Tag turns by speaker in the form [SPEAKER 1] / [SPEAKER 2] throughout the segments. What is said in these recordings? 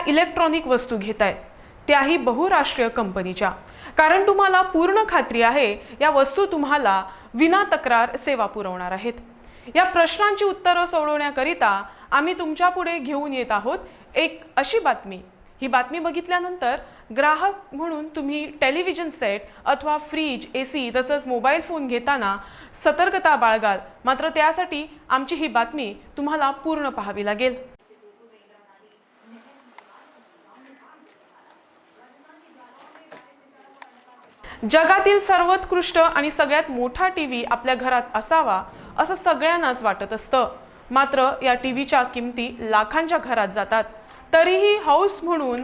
[SPEAKER 1] Electronic वस्तू घेतायत, त्याही बहुराष्ट्रीय कंपनीच्या, कारण तुम्हाला पूर्ण खात्री आहे या वस्तू तुम्हाला विना तक्रार सेवा पुरवणार आहेत। या प्रश्नांची उत्तरं सोडवण्याकरिता आम्ही तुमच्या पुढे घेऊन येत आहोत एक अशी बातमी। ही बातमी बघितल्यानंतर ग्राहक म्हणून तुम्ही टेलिव्हिजन सेट अथवा फ्रीज, एसी तसंच मोबाईल फोन घेताना सतर्कता बाळगाल, मात्र त्यासाठी आमची ही बातमी तुम्हाला पूर्ण पाहावी लागेल। जगातील सर्वोत्कृष्ट आणि सगळ्यात मोठा टीव्ही आपल्या घरात असावा असं सगळ्यांनाच वाटत असतं, मात्र या टीव्हीच्या किमती लाखांच्या घरात जातात। तरीही हौस म्हणून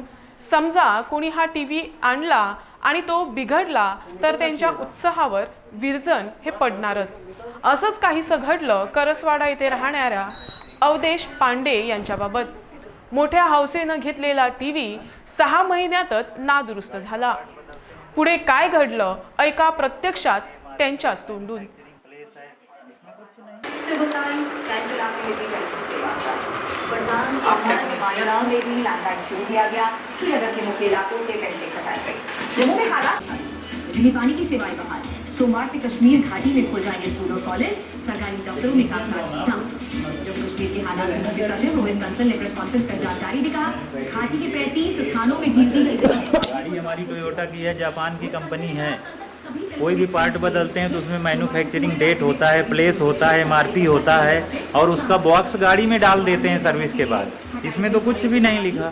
[SPEAKER 1] समजा कोणी हा टीव्ही आणला आणि तो बिघडला तर त्यांच्या उत्साहावर विरजण हे पडणारच। असंच काहीसं घडलं करसवाडा येथे राहणाऱ्या अवधेश पांडे यांच्याबाबत। मोठ्या हौसेनं घेतलेला टीव्ही 6 महिन्यातच नादुरुस्त झाला। पुढे काय घडलं ऐका प्रत्यक्षात त्यांच्याच तोंडून।
[SPEAKER 2] पानी की सेवाएं बहाल। सोमवार से कश्मीर घाटी में खुल जाएंगे स्कूल और कॉलेज, सरकारी दफ्तरों में कामकाज समाप्त। जम्मू कश्मीर के हालात के मुख्य सचिव रोहित कंसल ने प्रेस कॉन्फ्रेंस कर जानकारी दी। कहा घाटी के 35 थानों में ढील दी गई।
[SPEAKER 3] गाड़ी हमारी टोयोटा की है, जापान की कंपनी है। कोई भी पार्ट बदलते हैं तो उसमें मैन्युफैक्चरिंग डेट होता है, प्लेस होता है, एमआरपी होता है और उसका बॉक्स गाड़ी में डाल देते हैं सर्विस के बाद। इसमें तो कुछ भी नहीं लिखा,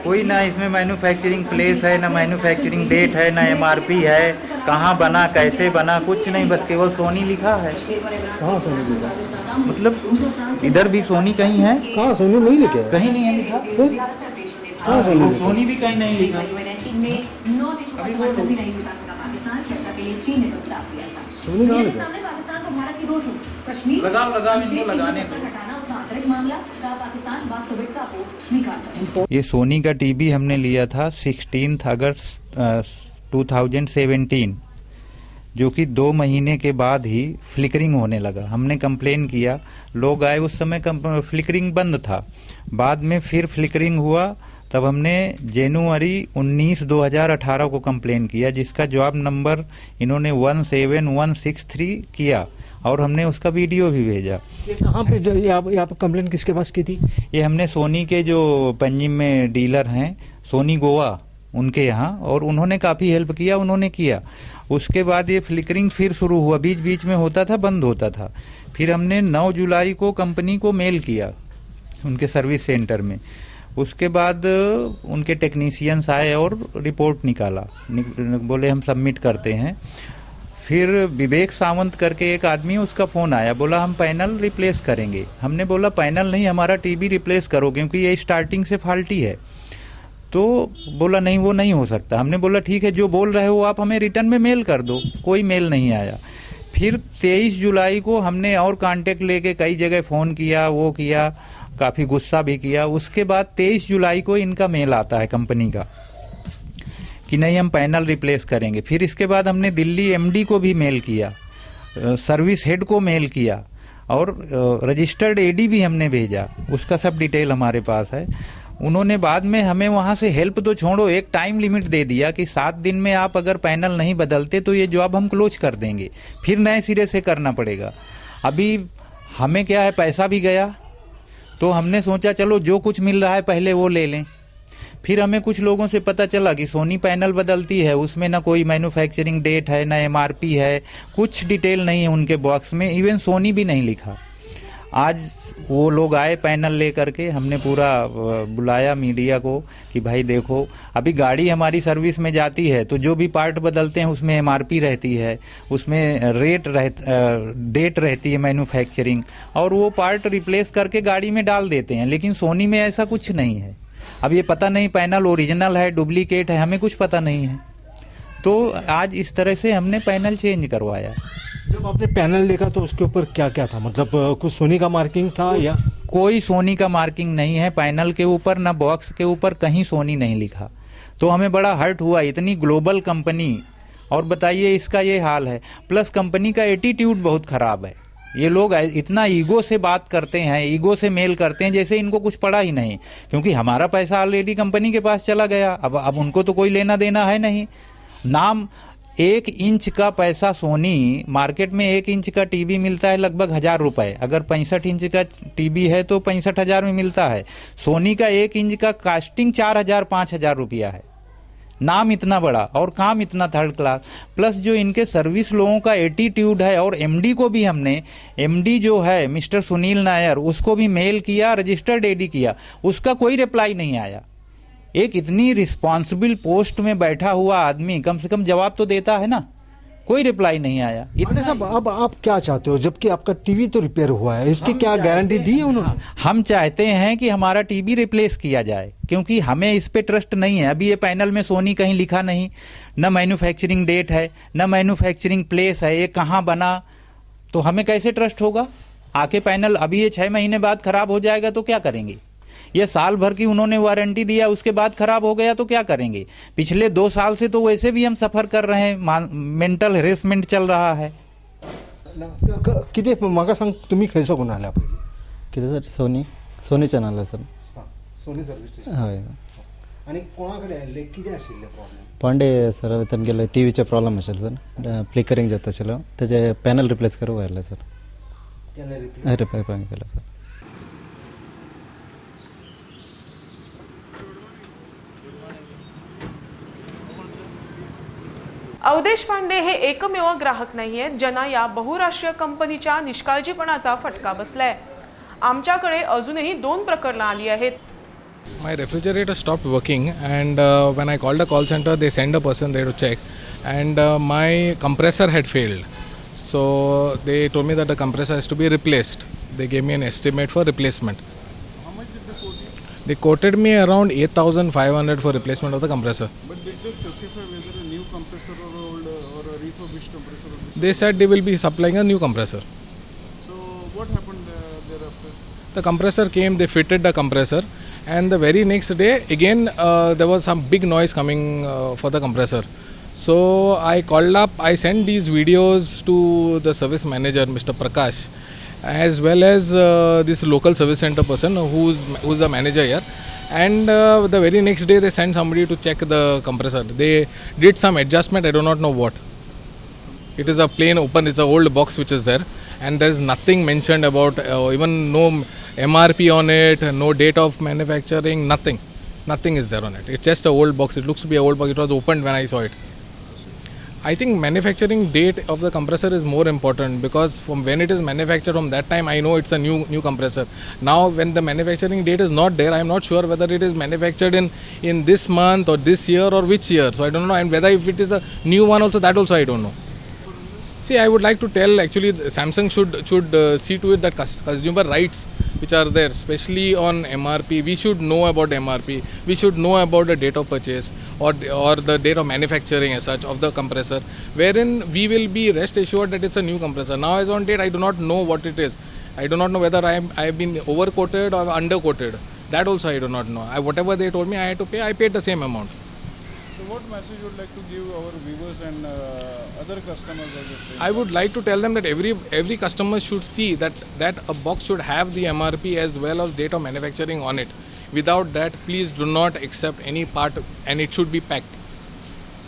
[SPEAKER 3] कोई ना इसमें मैन्युफैक्चरिंग प्लेस है, ना मैन्युफैक्चरिंग डेट है, ना एमआरपी है, कहाँ बना, कैसे बना, कुछ नहीं, बस केवल सोनी लिखा है।
[SPEAKER 4] कहाँ सोनी लिखा?
[SPEAKER 3] मतलब इधर भी सोनी कहीं है?
[SPEAKER 4] कहाँ सोनी नहीं लिखा?
[SPEAKER 3] कहीं नहीं है लिखा।
[SPEAKER 4] कहाँ
[SPEAKER 3] सोनी भी कहीं नहीं लिखा।
[SPEAKER 4] सोनी कहाँ लिखा?
[SPEAKER 3] ये सोनी का टीवी हमने लिया था 16 अगस्त 2017, जो कि 2 महीने के बाद ही फ्लिकरिंग होने लगा। हमने कंप्लेन किया, लोग आए, उस समय फ्लिकरिंग बंद था। बाद में फिर फ्लिकरिंग हुआ, तब हमने जनवरी 19 2018 को कंप्लेन किया, जिसका जवाब नंबर इन्होंने 17163 किया और हमने उसका वीडियो भी भेजा।
[SPEAKER 4] ये कहाँ पे जो ये आप कंप्लेन किसके पास की थी?
[SPEAKER 3] ये हमने सोनी के जो पंजिम में डीलर हैं, सोनी गोवा, उनके यहाँ, और उन्होंने काफ़ी हेल्प किया, उन्होंने किया। उसके बाद ये फ्लिकरिंग फिर शुरू हुआ, बीच बीच में होता था, बंद होता था। फिर हमने 9 जुलाई को कंपनी को मेल किया उनके सर्विस सेंटर में। उसके बाद उनके टेक्नीशियंस आए और रिपोर्ट निकाला, बोले हम सबमिट करते हैं। फिर विवेक सावंत करके एक आदमी, उसका फ़ोन आया, बोला हम पैनल रिप्लेस करेंगे। हमने बोला पैनल नहीं, हमारा टीवी रिप्लेस करो, क्योंकि ये स्टार्टिंग से फॉल्टी है। तो बोला नहीं, वो नहीं हो सकता। हमने बोला ठीक है, जो बोल रहे हो आप हमें रिटर्न में मेल कर दो। कोई मेल नहीं आया। फिर 23 जुलाई को हमने और कांटेक्ट लेके कई जगह फ़ोन किया, वो किया, काफ़ी गुस्सा भी किया। उसके बाद 23 जुलाई को इनका मेल आता है कंपनी का कि नहीं हम पैनल रिप्लेस करेंगे। फिर इसके बाद हमने दिल्ली एमडी को भी मेल किया, सर्विस हेड को मेल किया और रजिस्टर्ड एडी भी हमने भेजा, उसका सब डिटेल हमारे पास है। उन्होंने बाद में हमें वहाँ से हेल्प तो छोड़ो, एक टाइम लिमिट दे दिया कि 7 दिन में आप अगर पैनल नहीं बदलते तो ये जॉब हम क्लोज कर देंगे, फिर नए सिरे से करना पड़ेगा। अभी हमें क्या है, पैसा भी गया, तो हमने सोचा चलो जो कुछ मिल रहा है पहले वो ले लें। फिर हमें कुछ लोगों से पता चला कि सोनी पैनल बदलती है, उसमें ना कोई मैन्युफैक्चरिंग डेट है, ना एमआरपी है, कुछ डिटेल नहीं है उनके बॉक्स में, इवन सोनी भी नहीं लिखा। आज वो लोग आए पैनल ले करके, हमने पूरा बुलाया मीडिया को कि भाई देखो, अभी गाड़ी हमारी सर्विस में जाती है तो जो भी पार्ट बदलते हैं उसमें एमआरपी रहती है, उसमें डेट रहती है मैन्युफैक्चरिंग, और वो पार्ट रिप्लेस करके गाड़ी में डाल देते हैं। लेकिन सोनी में ऐसा कुछ नहीं है। अब ये पता नहीं पैनल ओरिजिनल है, डुप्लीकेट है, हमें कुछ पता नहीं है। तो आज इस तरह से हमने पैनल चेंज करवाया।
[SPEAKER 4] जब आपने पैनल देखा तो उसके ऊपर क्या क्या था, मतलब कुछ सोनी का मार्किंग था या?
[SPEAKER 3] कोई सोनी का मार्किंग नहीं है पैनल के ऊपर, ना बॉक्स के ऊपर कहीं सोनी नहीं लिखा। तो हमें बड़ा हर्ट हुआ, इतनी ग्लोबल कंपनी, और बताइए इसका ये हाल है। प्लस कंपनी का एटीट्यूड बहुत ख़राब है। ये लोग इतना ईगो से बात करते हैं, ईगो से मेल करते हैं जैसे इनको कुछ पड़ा ही नहीं, क्योंकि हमारा पैसा ऑलरेडी कंपनी के पास चला गया। अब उनको तो कोई लेना देना है नहीं। नाम 1 इंच का पैसा सोनी, मार्केट में 1 इंच का टीवी मिलता है लगभग 1000 रुपए। अगर 65 इंच का टीवी है तो 65,000 में मिलता है। सोनी का 1 इंच का कास्टिंग 4,000-5,000 रुपया है। नाम इतना बड़ा और काम इतना थर्ड क्लास, प्लस जो इनके सर्विस लोगों का एटीट्यूड है। और एमडी को भी हमने, एमडी जो है मिस्टर सुनील नायर, उसको भी मेल किया, रजिस्टर्ड एडी किया, उसका कोई रिप्लाई नहीं आया। एक इतनी रिस्पॉन्सिबल पोस्ट में बैठा हुआ आदमी कम से कम जवाब तो देता है ना, कोई रिप्लाई नहीं आया।
[SPEAKER 4] इतने सब अब आप क्या चाहते हो, जबकि आपका टीवी तो रिपेयर हुआ है, इसकी क्या गारंटी दी है उन्होंने?
[SPEAKER 3] हम चाहते हैं कि हमारा टीवी रिप्लेस किया जाए, क्योंकि हमें इस पे ट्रस्ट नहीं है। अभी ये पैनल में सोनी कहीं लिखा नहीं, न मैन्युफैक्चरिंग डेट है, न मैन्युफैक्चरिंग प्लेस है, ये कहाँ बना, तो हमें कैसे ट्रस्ट होगा? आके पैनल अभी ये 6 महीने बाद खराब हो जाएगा तो क्या करेंगे? ये साल भर की उन्होंने वारंटी दिया, उसके बाद खराब हो गया तो क्या करेंगे? पिछले 2 साल से तो वैसे भी हम सफर कर रहे हैं, मेंटल हेरेसमेंट चल रहा है।
[SPEAKER 4] किती मागा सांग, तुम्ही खैस कोण आल्या?
[SPEAKER 5] किती सर? सोनी चॅनल आहे सर.
[SPEAKER 4] सोनी सर्व्हिस.
[SPEAKER 5] होय.
[SPEAKER 4] आणि कोणाकडे आले, किती आशिल्ले प्रॉब्लेम?
[SPEAKER 5] पांडे सर तेमगेले टीव्हीचे प्रॉब्लेम आशिल्ले सर, फ्लिकरिंग जाता आशिल्लो, तेजे पॅनल रिप्लेस करूंक आयले सर. रिपेयर केला सर.
[SPEAKER 1] अवधेश पांडे हे एकमेव ग्राहक नाहीयेत ज्यांना या बहुराष्ट्रीय कंपनीच्या निष्काळजीपणाचा फटका बसलाय. आमच्याकडे अजूनही 2 प्रकरणं आली आहेत.
[SPEAKER 6] My refrigerator stopped working, and when I called the call center, they sent a person there to check, and my compressor had failed. So they told me that the compressor has to be replaced. They gave me an estimate for replacement.
[SPEAKER 7] How much did they quote you?
[SPEAKER 6] They quoted me around 8,500 for replacement of the compressor.
[SPEAKER 7] But did they specify whether a new compressor or old or a refurbished compressor? Or this?
[SPEAKER 6] They said they will be supplying a new compressor.
[SPEAKER 7] So what happened thereafter?
[SPEAKER 6] The compressor came, they fitted the compressor, and the very next day again there was some big noise coming for the compressor. So I called up, I sent these videos to the service manager, Mr. Prakash, as well as this local service center person who's the manager here. And the very next day they sent somebody to check the compressor. They did some adjustment, I do not know what. It is a plain open, it's an old box which is there, and there is nothing mentioned about even no MRP on it, no date of manufacturing, nothing is there on it. It's just a old box. It looks to be a old box. It was opened when I saw it. I think manufacturing date of the compressor is more important, because from when it is manufactured, from that time I know it's a new compressor. Now when the manufacturing date is not there, I am not sure whether it is manufactured in this month or this year or which year. So I don't know, and whether if it is a new one also, that also I don't know. See, I would like to tell, actually Samsung should see to it that consumer rights which are there, especially on MRP, we should know about MRP, we should know about the date of purchase or the date of manufacturing as such of the compressor, wherein we will be rest assured that it's a new compressor. Now as on date, I do not know what it is. I do not know whether I have been overquoted or underquoted. That also I do not know. Whatever they told me I had to pay, I paid the same amount.
[SPEAKER 7] So what message would like to give our viewers and other customers as you say?
[SPEAKER 6] I would like to tell them that every customer should see that a box should have the MRP as well as date of manufacturing on it. Without that, please do not accept any part, and it should be packed.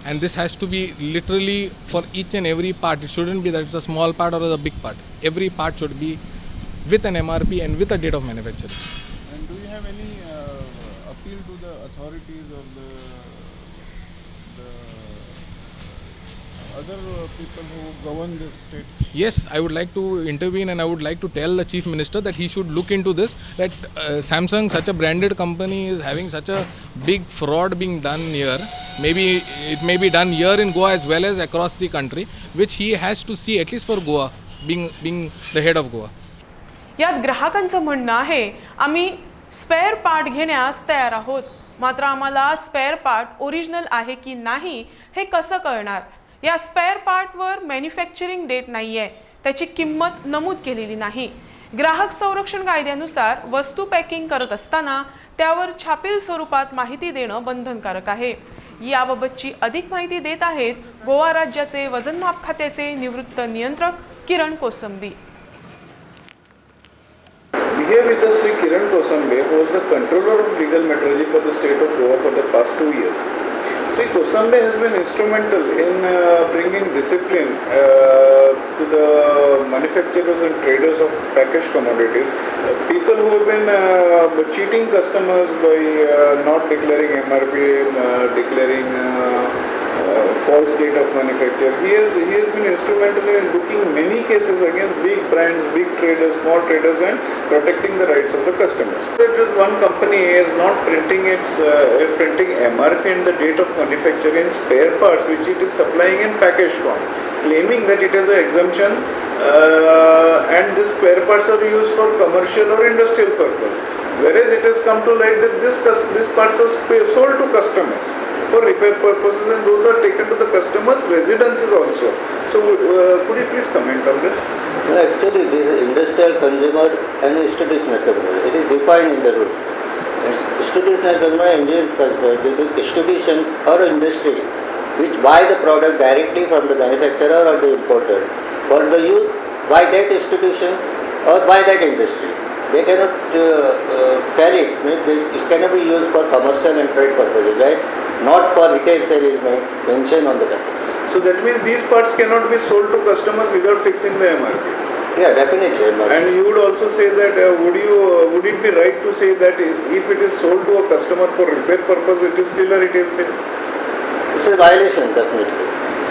[SPEAKER 6] And this has to be literally for each and every part. It shouldn't be that it's a small part or a big part. Every part should be with an MRP and with a date of manufacturing.
[SPEAKER 7] And do you have any appeal to the authorities or the other people who govern this state?
[SPEAKER 6] Yes, I would like to intervene, and I would like to tell the Chief Minister that he should look into this, that Samsung, such a branded company, is having such a big fraud being done here. Maybe it may be done here in Goa as well as across the country, which he has to see, at least for Goa, being the head of Goa.
[SPEAKER 1] यात ग्राहकांचं म्हणणं आहे, आम्ही spare part घेण्यास तयार आहोत, मात्र आम्हाला spare part original आहे की नाही हे कसं कळणार? या स्पेअर पार्टवर मॅन्युफॅक्चरिंग डेट नाहीये, त्याची किंमत नमूद केलेली नाही. ग्राहक संरक्षण कायद्यानुसार वस्तू पॅकिंग करत असताना त्यावर छापील स्वरूपात माहिती देणं बंधनकारक आहे. याबाबतची अधिक माहिती देत आहेत गोवा राज्याचे वजनमाप खात्याचे निवृत्त नियंत्रक किरण Kosambi.
[SPEAKER 7] Here with us Sri Kiran Kosambe, who was the controller of legal metrology for the state of Goa for the past 2 years. Sri Kosambe has been instrumental in bringing discipline to the manufacturers and traders of packaged commodities. People who have been cheating customers by not declaring MRP, declaring false date of manufacture. He has been instrumental in booking many cases against big brands, big traders, small traders, and protecting the rights of the customers. One company is not printing printing MRP and the date of manufacture in spare parts which it is supplying in package form, claiming that it has an exemption and these spare parts are used for commercial or industrial purpose. Whereas it has come to light that these parts are sold to customers for repair purposes, and those are taken to the customers' residences also. So could you please comment on this?
[SPEAKER 8] No, actually, this is industrial consumer and institutional consumer. It is defined in the rules. Institutional consumer and institutions or industry which buy the product directly from the manufacturer or the importer for the use by that institution or by that industry. They cannot sell it. It cannot be used for commercial and trade purposes, right? Not for retail sale is mentioned on the package.
[SPEAKER 7] So that means these parts cannot be sold to customers without fixing the MRP.
[SPEAKER 8] Yeah, definitely.
[SPEAKER 7] And you would also say that would it be right to say that if it is sold to a customer for repair purpose, it is still a retail sale?
[SPEAKER 8] It's a violation, definitely.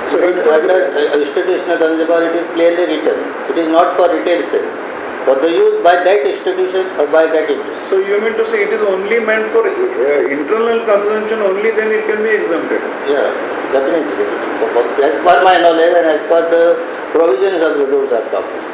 [SPEAKER 8] So under institutional consumer, it is clearly written. It is not for retail sale. For the use by that institution or by that industry.
[SPEAKER 7] So you mean to say it is only meant for internal consumption only, then it can be exempted?
[SPEAKER 8] Yeah, definitely. As per my knowledge and as per the provisions of the rules of government.